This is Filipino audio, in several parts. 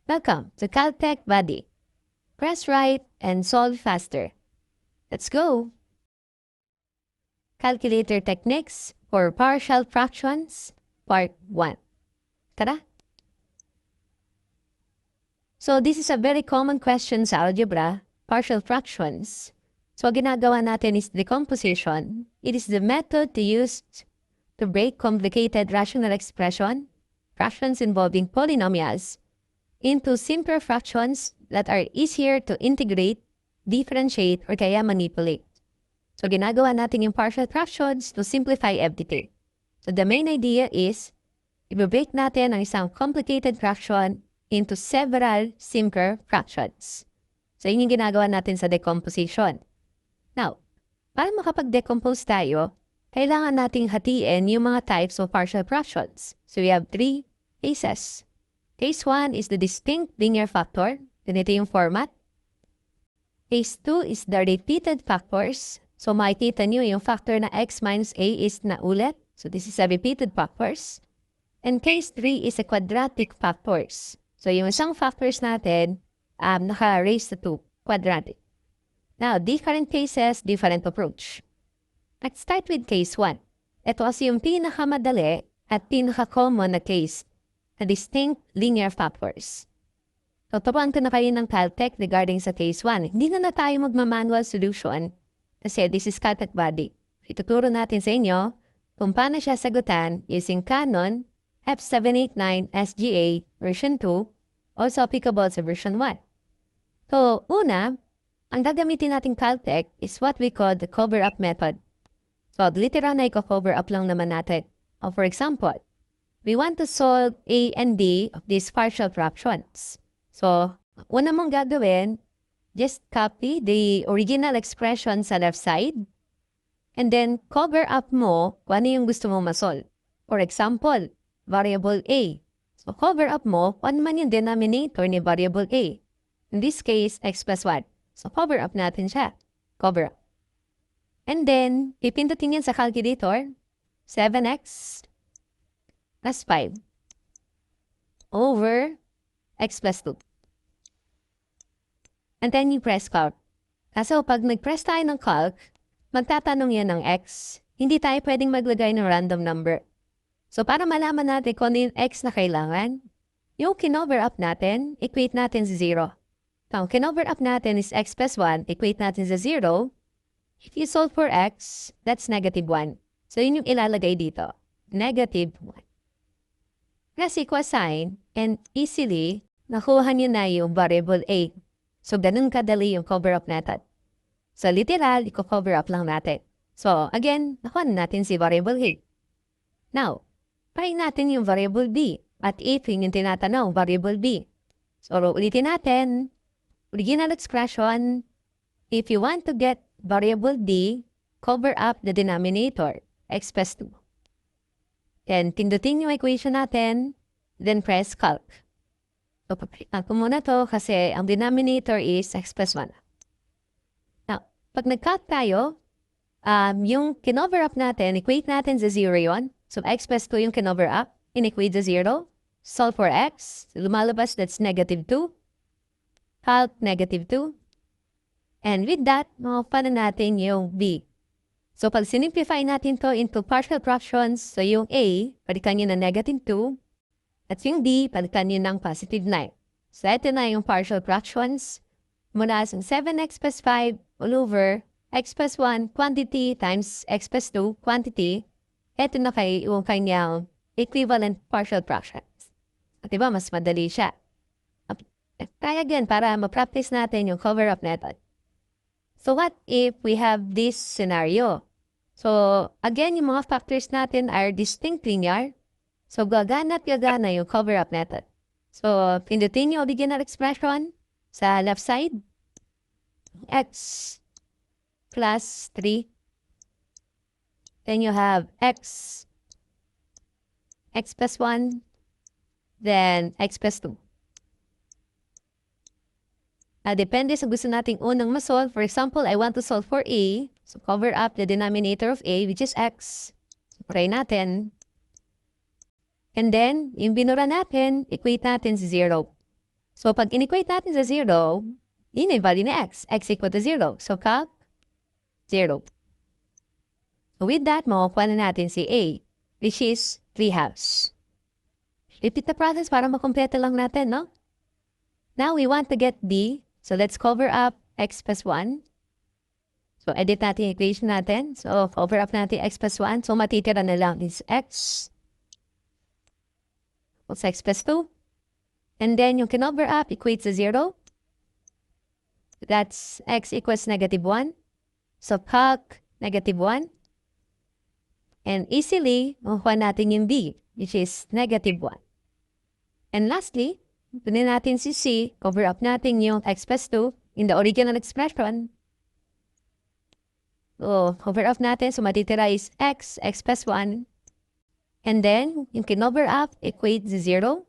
Welcome to Caltech Buddy. Press right and solve faster. Let's go! Calculator Techniques for Partial Fractions, Part 1. Tara! So this is a very common question sa algebra, partial fractions. So ginagawa natin is decomposition. It is the method to use to break complicated rational expression, fractions involving polynomials, into simpler fractions that are easier to integrate, differentiate, or kaya manipulate. So ginagawa natin yung partial fractions to simplify everything. So the main idea is, i-break natin ang isang complicated fraction into several simpler fractions. So yun yung ginagawa natin sa decomposition. Now, para makapag-decompose tayo, kailangan nating hatiin yung mga types of partial fractions. So we have 3 cases. Case 1 is the distinct linear factor. Ganito yung format. Case 2 is the repeated factors. So makikita nyo yung factor na x minus a is na ulit. So this is a repeated factors. And case 3 is a quadratic factors. So yung isang factors natin, naka-raise to 2, quadratic. Now, different cases, different approach. Let's start with case 1. Ito kasi yung pinakamadali at pinaka-common na case na distinct linear factors. So, turuan ko na kayo ng Caltech regarding sa case 1. Hindi na tayo magma-manual solution kasi this is Caltech Buddy. Ituturo natin sa inyo kung paano siya sagutan using Canon F789 SGA version 2, also applicable sa version 1. So, una, ang gagamitin nating Caltech is what we call the cover-up method. So, literal na i-cover up lang naman natin. For example, we want to solve A and B of these partial fractions. So, una mong gagawin, just copy the original expression sa left side and then cover up mo kung ano yung gusto mo ma-solve. For example, variable A. So, cover up mo kung ano man yung denominator ni variable A. In this case, x plus 1. So, cover up natin siya. Cover up. And then, pipindutin yan sa calculator. 7x plus 5 over x plus 2. And then, you press calc. Kaso, pag nag-press tayo ng calc, magtatanong yan ng x. Hindi tayo pwedeng maglagay ng random number. So, para malaman natin kung ano yung x na kailangan, yung kinover up natin, equate natin sa 0. Ang kinover up natin is x plus 1, equate natin sa 0. If you solve for x, that's negative 1. So, yun yung ilalagay dito. Negative 1. Plus equal sign, and easily, nakuha nyo na yung variable a. So, ganun kadali yung cover up natin. So, literal, i-cover up lang natin. So, again, nakuha natin si variable a. Now, pahin natin yung variable b. At if yun yung tinatanong, variable b. So, ulitin natin. Original expression, if you want to get variable b, cover up the denominator, x plus 2. Then, pindutin yung equation natin, then press calc. So, papilitan ko muna to kasi ang denominator is x plus 1. Now, pag nag-calc tayo, yung kinover up natin, equate natin sa 0 yon. So, x plus 2 yung kinover up, in-equate sa 0. Solve for x, lumalabas that's negative 2. Calc negative 2. And with that, makuha na natin yung b. So, pag sinimplify natin to into partial fractions, so yung a, palitan nyo na negative 2. At yung b, palitan nyo ng positive 9. So, ito na yung partial fractions. Mula sa 7x plus 5 all over x plus 1 quantity times x plus 2 quantity. Ito na yung kanyang equivalent partial fractions. At diba, mas madali siya. Try again para ma-practice natin yung cover-up method. So what if we have this scenario? So again, yung mga factors natin are distinct linear. So gagana at gagana yung cover-up method. So pindutin yung original expression sa left side. X plus 3. Then you have x plus 1. Then x plus 2. Depende sa gusto nating unang ma-solve. For example, I want to solve for a. So, cover up the denominator of a, which is x. So, try natin. And then, yung binura natin, equate natin sa 0. So, pag in-equate natin sa 0, yun yung value ni x. X equal to 0. So, calc 0. So, with that, makukuha na natin si A, which is 3/2. Repeat the process para makompleto lang natin, no? Now, we want to get B. So, let's cover up x plus 1. So, edit natin yung equation natin. So, cover up natin x plus 1. So, matitira na lang is x. It's x plus 2. And then, yung kinover up equates to 0. That's x equals -1. So, calc -1. And easily, makuha natin yung b, which is -1. And lastly, tunin natin si c, cover up natin yung x plus 2 in the original expression. So, cover up natin. So, matitira is x plus 1. And then, yung kinover up equates to 0.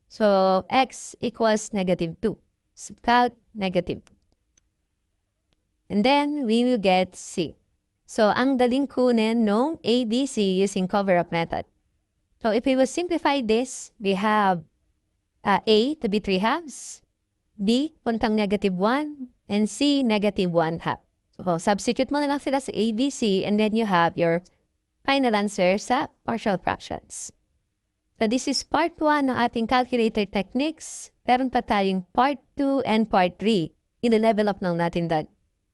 So, x equals -2. So, calc negative. And then, we will get c. So, ang daling kunin nung A, B, C using cover-up method. So, if we will simplify this, we have A to be 3/2, B puntang -1, and C -1/2. So, substitute mo na lang sila sa A, B, C, and then you have your final answer sa partial fractions. So, this is part 1 ng ating calculator techniques. Meron pa tayong part 2 and part 3. I-level up lang natin doon.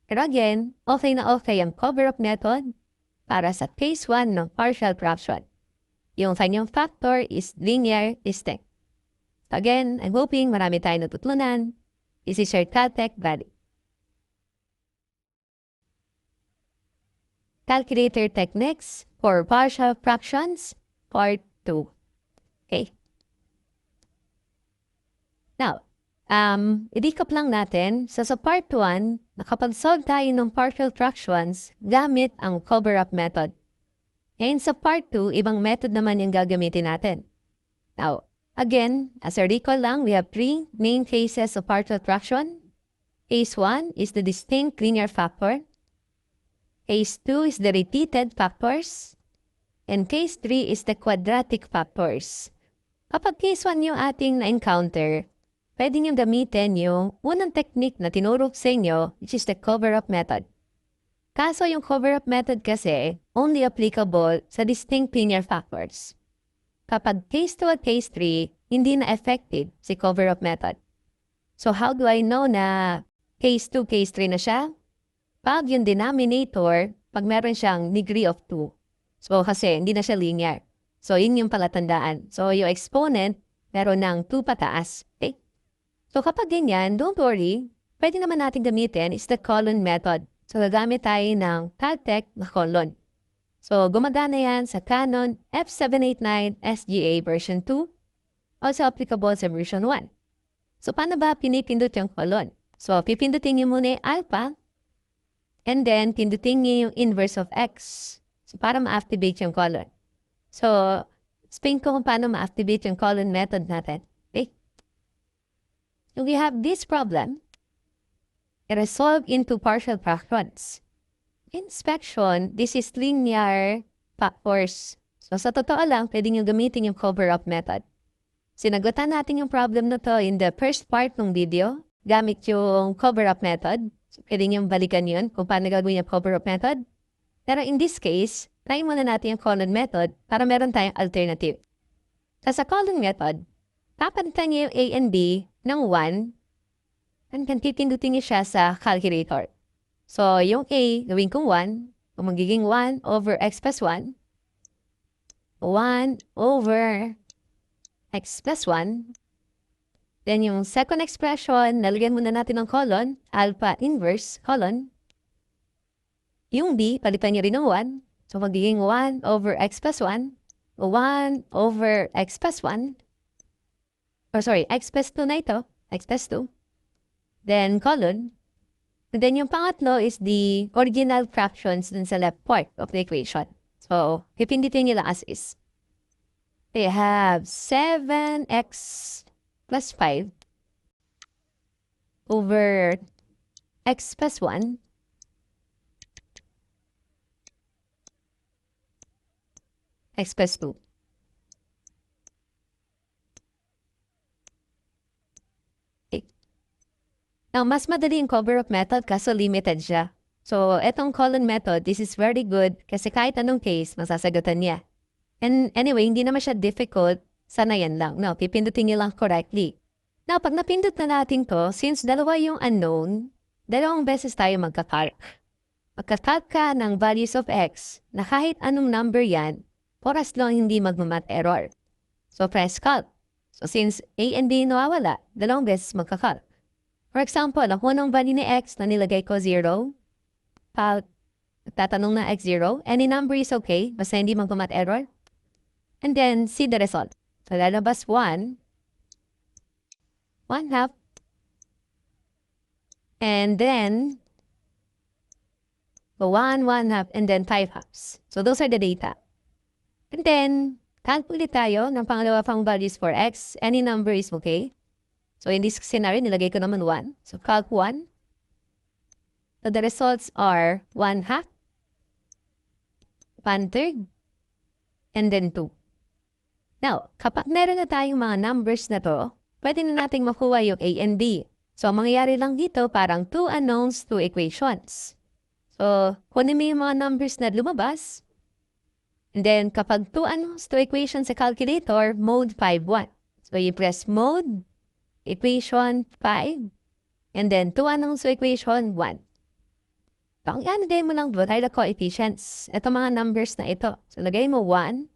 Pero again, okay na okay ang cover-up method para sa case 1 ng partial fraction. Yung kanyang factor is linear distinct. So again, I'm hoping marami tayong natutunan. This is your Caltech Valley. Calculator techniques for partial fractions, part 2. Okay. Now, i-recap lang natin. So, sa part 1, nakapag-solve tayo ng partial fractions gamit ang cover-up method. Ngayon sa part 2, ibang method naman yung gagamitin natin. Now, again, as a recall lang, we have 3 main cases of partial fraction. Case 1 is the distinct linear factor. Case 2 is the repeated factors. And case 3 is the quadratic factors. Kapag case 1 yung ating na-encounter, pwede nyo gamitin yung unang technique na tinuro sa inyo, which is the cover-up method. Kaso yung cover-up method kasi only applicable sa distinct linear factors. Kapag case 2 at case 3, hindi na effective si cover-up method. So how do I know na case 2, case 3 na siya? Pag yung denominator, pag meron siyang degree of 2. So kasi hindi na siya linear. So yun yung palatandaan. So yung exponent, meron ng 2 pataas. Okay? So kapag ganyan, don't worry, pwede naman natin gamitin is the colon method. So gagamit tayo ng Caltech na colon. So gumagana yan sa Canon F789 SGA version 2, also applicable sa version 1. So paano ba pinipindot yung colon? So pipindutin niyo muna yung alpha, and then pindutin niyo yung inverse of x. So para ma-activate yung colon. So explain ko kung paano ma-activate yung colon method natin. Okay? We have this problem, resolved into partial fractions. Inspection, this is linear factors. So sa totoo lang, pwede nyo gamitin yung cover-up method. Sinagutan natin yung problem na to in the first part ng video, gamit yung cover-up method. So pwede nyo balikan yun kung paano gagawin yung cover-up method. Pero in this case, try muna natin yung colon method para meron tayong alternative. Sa colon method, papalitan niyo yung A and B ng 1, and then pipindutin niyo siya sa calculator. So, yung A, gawin kong 1, kung magiging 1 over x plus 1, 1 over x plus 1. Then, yung second expression, nalagyan muna natin ng colon, alpha inverse colon. Yung B, palitan niyo rin ng 1. So, magiging 1 over x plus 1, 1 over x plus 1. Or sorry, x plus 2 na ito, x plus 2. Then, colon. And then, yung pangatlo is the original fractions dun sa left part of the equation. So, pipindutin nyo lang as is. They have 7x plus 5 over x plus 1 x plus 2. Now, mas madali yung cover-up method kaso limited siya. So, etong colon method, this is very good kasi kahit anong case, masasagutan niya. And anyway, hindi naman siya difficult, sanayan lang. No, pipindutin niyo lang correctly. Now, pag napindot na natin to, since dalawa yung unknown, dalawang beses tayo magkakalk. Magkakalk ka ng values of x na kahit anong number yan, for as long hindi magmamat error. So, press calc. So, since a and b nawawala, dalawang beses magkakalk. For example, ako ng value ni x na nilagay ko 0, tatanong na x0, any number is okay, basta hindi magmamat error. And then, see the result. So, lalabas 1 half, and then 1 half, and then 5 halves. So, those are the data. And then, calculate tayo ng pangalawa pang values for x. Any number is okay. So, in this scenario, nilagay ko naman 1. So, calc 1. So, the results are 1 half, 1/3, and then 2. Now, kapag meron na tayong mga numbers na to, pwede na nating makuha yung a and b. So, ang mangyayari lang dito, parang 2 unknowns, 2 equations. So, kunin mo yung mga numbers na lumabas. And then, kapag 2 unknowns, 2 equations sa calculator, mode 5, 1. So, you press mode, equation 5, and then 2 unknowns to equation 1. Pang i-annotate mo lang doon ay the coefficients. Ito mga numbers na ito. So, lagay mo 1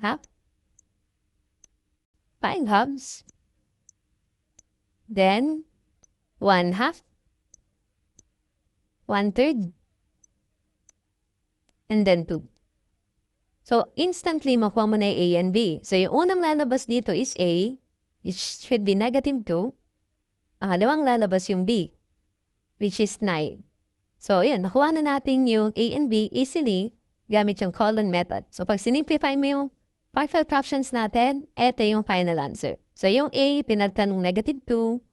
half, 5 halves, then 1 half, 1/3, and then 2. So, instantly makuha mo na yung a and b. So, yung unang lalabas dito is a, it should be -2. Ang halawang lalabas yung b, which is 9. So, yun, nakuha na natin yung a and b easily gamit yung colon method. So, pag sinimplify mo yung partial fractions natin, eto yung final answer. So, yung a, pinalitan ng -2,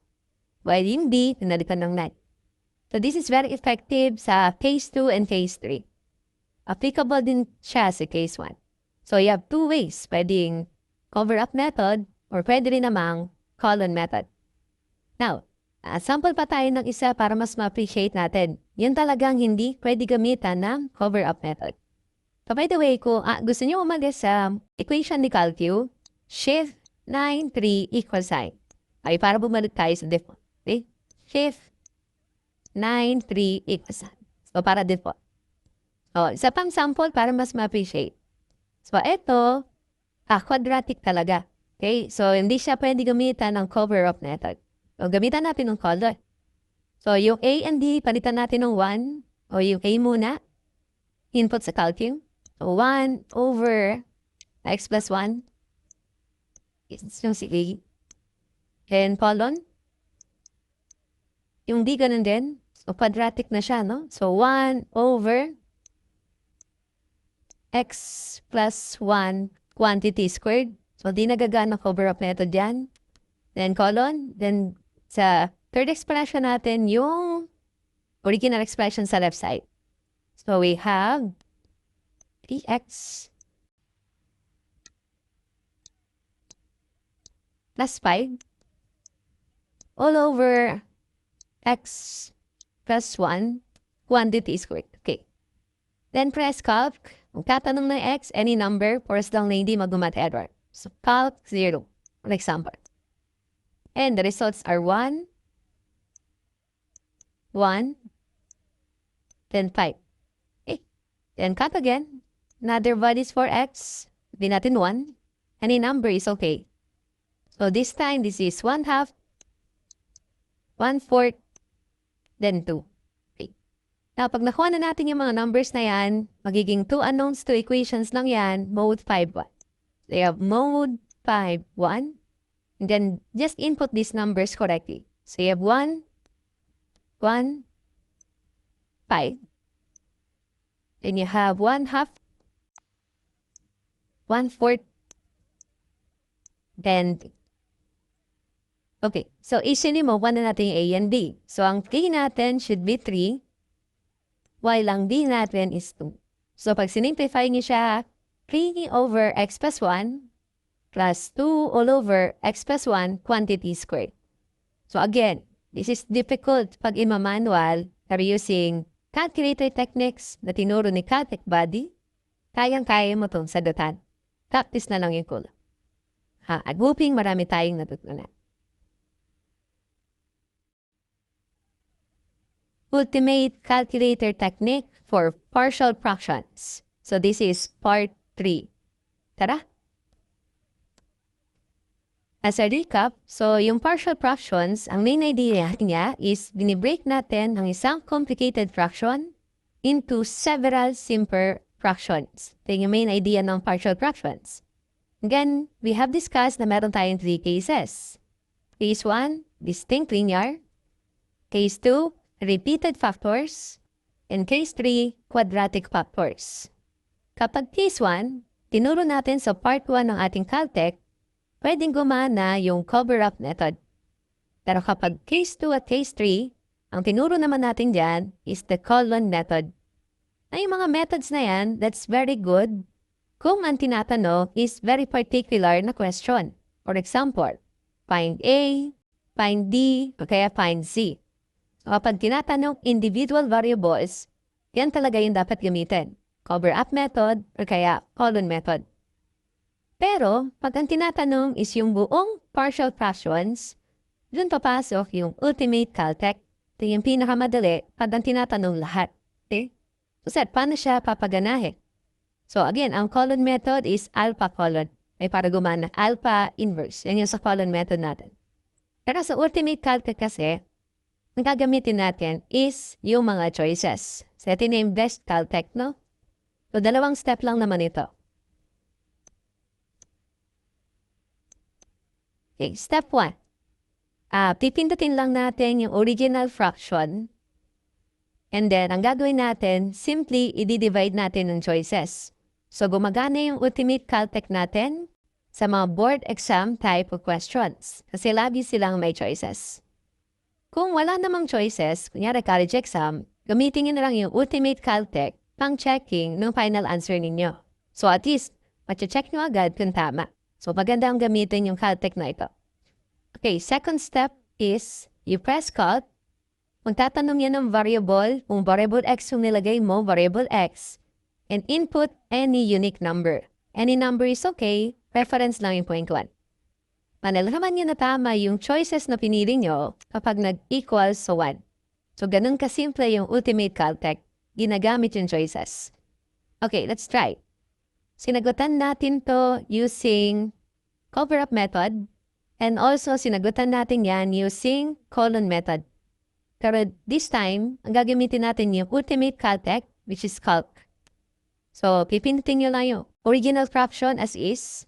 while yung b, pinalitan ng 9. So, this is very effective sa case 2 and case 3. Applicable din siya sa case 1. So, you have 2 ways. Pwedeng cover-up method or pwede rin namang colon method. Now, sample pa tayo ng isa para mas ma-appreciate natin. Yun talagang hindi pwede gamitan ng cover-up method. So, by the way, kung gusto nyo umalis sa equation ni Calcu, shift 9, 3 equal sign. Ay, para bumalik tayo sa default. Okay? Shift 9, 3 equal sign. So, para default. O, isa pang sample para mas ma-appreciate. So, ito, quadratic talaga. Okay? So, hindi siya pwede gamitan ng cover-up method. So, gamitan natin ng color. So, yung a and b, palitan natin ng 1. O, yung a muna. Input sa calculus. So, 1 over x plus 1. It's yung si a. And colon. Yung b, ganun din. So, quadratic na siya, no? So, 1 over x plus 1 quantity squared. So, di nagagana cover-up method yan. Then, colon. Then, sa third expression natin, yung original expression sa left side. So, we have 3x plus 5 all over x plus 1 quantity squared. Okay. Then, press calc. Kung tatanong ng x, any number, for as long na hindi mag-math error. So, calc 0, for example. And the results are 1, 1, then 5. Okay. Then, cut again. Another values for x. Di natin 1. Any number is okay. So, this time, this is 1 half, 1/4, then 2. Now, pag nakuha na natin yung mga numbers na yan, magiging 2 unknowns, 2 equations lang yan, mode 5, 1. So, you have mode 5, 1. And then, just input these numbers correctly. So, you have 1, 1, 5. Then, you have 1 half, 1/4, then 2. Okay. So, easily mo, 1 na natin yung A and B. So, ang A natin should be 3. While ang b natin is 2. So, pag sinimplify niyo siya, 3 over x plus 1 plus 2 all over x plus 1 quantity squared. So, again, This is difficult pag ima-manual pero using calculator techniques na tinuro ni Caltech Buddy, kayang-kaya mo itong sagutan. Practice na lang yung kulang. At hoping marami tayong natutunan. Ultimate calculator technique for partial fractions. So this is part 3. Tara! As a recap, so yung partial fractions, ang main idea niya is binibreak natin ang isang complicated fraction into several simpler fractions. Ito yung main idea ng partial fractions. Again, we have discussed na meron tayong 3 cases. Case 1, distinct linear. Case 2, repeated factors. And case 3, quadratic factors. Kapag case 1, tinuro natin sa part 1 ng ating Caltech, pwedeng gumana yung cover-up method. Pero kapag case 2 at case 3, ang tinuro naman natin dyan is the colon method. Na yung mga methods na yan, that's very good kung ang tinatanong is very particular na question. For example, find A, find D, o kaya find Z. So kapag tinatanong individual variables, yan talaga yung dapat gamitin. Cover-up method o kaya colon method. Pero, pag ang tinatanong is yung buong partial fractions, dun papasok yung ultimate Caltech. Ito yung pinakamadali pag ang tinatanong lahat. Okay? So, sir, paano siya papaganahin? So, again, ang colon method is alpha colon. Ay para gumana, alpha inverse. Yan yung sa colon method natin. Pero sa ultimate Caltech kasi, ang gagamitin natin is yung mga choices. So, ito na yung best Caltech, no? So, 2 step lang naman ito. Okay, step 1. Pipindutin lang natin yung original fraction. And then, ang gagawin natin, simply i-divide natin ng choices. So, gumagana yung ultimate Caltech natin sa mga board exam type of questions. Kasi lagi silang may choices. Kung wala namang choices, kunyari college exam, gamitin nyo na lang yung ultimate Caltech pang checking ng final answer ninyo. So, at least, mache-check nyo agad kung tama. So, maganda ang gamitin yung Caltech na ito. Okay, second step is you press Calc. Kung tatanong yan ng variable, kung variable x yung nilagay mo, variable x, and input any unique number. Any number is okay, preference lang yung point 1. Manalaman nyo na tama yung choices na pinili nyo kapag nag-equal sa 1. So, ganun kasimple yung ultimate Caltech. Ginagamit yung choices. Okay, let's try. Sinagutan natin to using cover-up method and also sinagutan natin yan using colon method. Pero this time, ang gagamitin natin yung ultimate Caltech, which is calc. So, pipindutin nyo lang yung original fraction as is.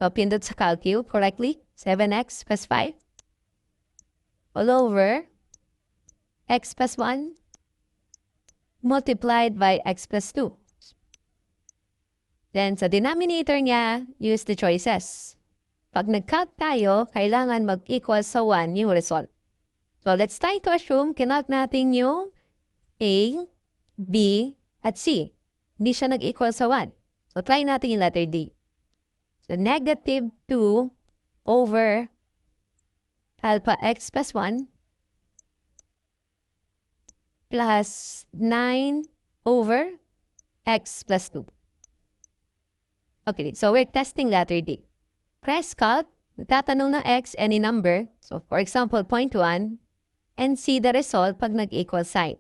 So, pindot sa calcu correctly. 7x plus 5 all over x plus 1 multiplied by x plus 2. Then, sa denominator niya, use the choices. Pag nag-calc tayo, kailangan mag-equal sa 1 yung result. So, let's try to assume kinalc natin yung A, B, at C. Hindi siya nag-equal sa 1. So, try natin yung letter D. So, negative 2 over alpha x plus 1 plus 9 over x plus 2. Okay, so we're testing letter D. Press Calc, tatanong ng x any number. So, for example, 0.1, and see the result pag nag-equal sign.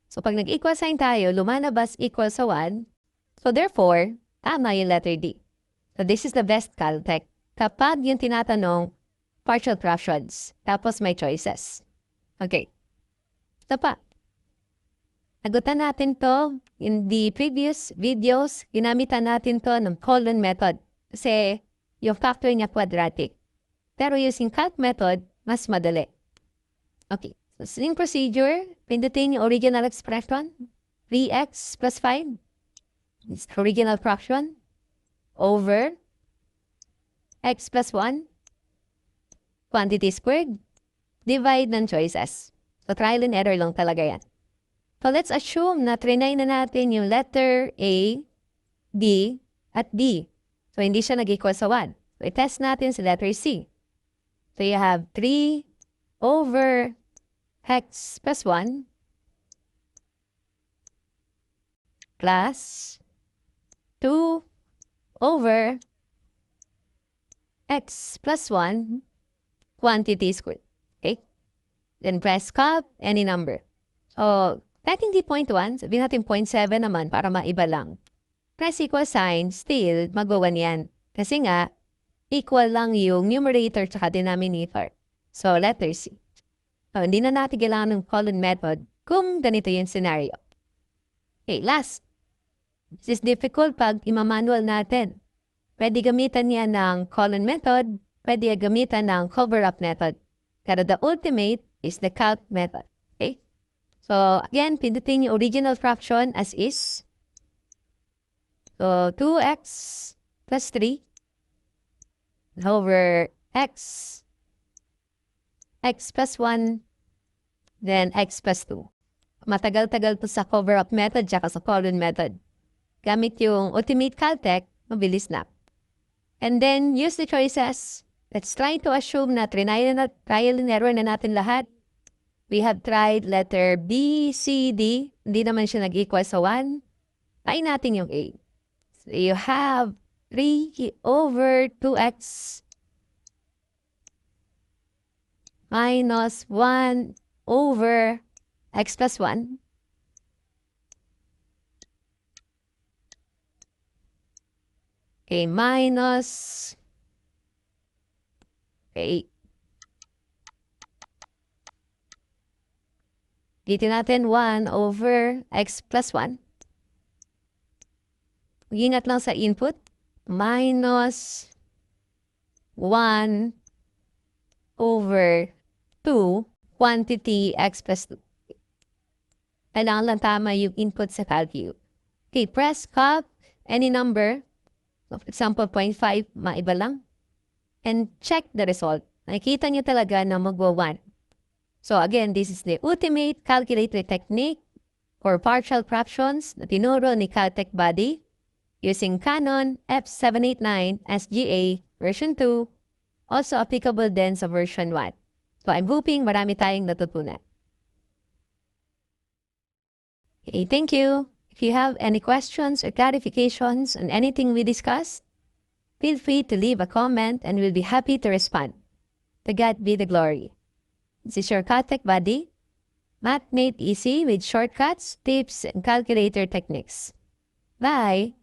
So, pag nag-equal sign tayo, lumalabas equal sa 1. So, therefore, tama yung letter D. So, this is the best Caltech. Kapag yung tinatanong partial fractions, tapos may choices. Okay. Ito pa. Nagutan natin to in the previous videos, ginamitan natin to ng colon method. Kasi yung factor niya quadratic. Pero using calc method, mas madali. Okay. So, same procedure, pindutin yung original expression, 3x plus 5. It's original fraction over x plus 1, quantity squared, divide ng choices. So, trial and error lang talaga yan. So, let's assume na trinay na natin yung letter A, B, at D. So, hindi siya nag-equal sa 1. So, i-test natin sa letter C. So, you have 3 over x plus 1 plus 2 over x plus 1 quantity squared. Okay? Then press cop, any number. So, kahit hindi 0.1, sabihin natin 0.7 naman para maiba lang. Press equal sign, still, mag-1 yan. Kasi nga, equal lang yung numerator at denominator. So, letter C. So, hindi na natin kailangan ng colon method kung ganito yung scenario. Okay, last. This is difficult pag imamanual natin. Pwede gamitan niya ng colon method, pwede gamitan ng cover-up method. Pero the ultimate is the calc method. Okay? So, again, pindutin yung original fraction as is. So, 2x plus 3 over x plus 1, then x plus 2. Matagal-tagal to sa cover-up method tsaka sa colon method. Gamit yung ultimate caltech, mabilis na. And then, use the choices. Let's try to assume na trial and error na natin lahat. We have tried letter B, C, D. Hindi naman siya nag-equal sa 1. Try natin yung A. So, you have 3 over 2x minus 1 over x plus 1. Okay, minus. Okay. Dito natin 1 over x plus 1. Mag-ingat lang sa input. Minus 1 over 2 quantity x plus 2. Kailangan lang tama yung input sa calcu. Okay, press cop, any number. So, for example, 0.5, maiba lang. And check the result. Nakikita nyo talaga na magwa 1. So again, this is the ultimate calculator technique for partial fractions na tinuro ni Caltech Buddy using Canon F789 SGA version 2, also applicable din sa version 1. So I'm hoping marami tayong natutunan. Okay, thank you. If you have any questions or clarifications on anything we discussed, feel free to leave a comment and we'll be happy to respond. To God be the glory. This is your Caltech Buddy, Math made easy with shortcuts, tips, and calculator techniques. Bye!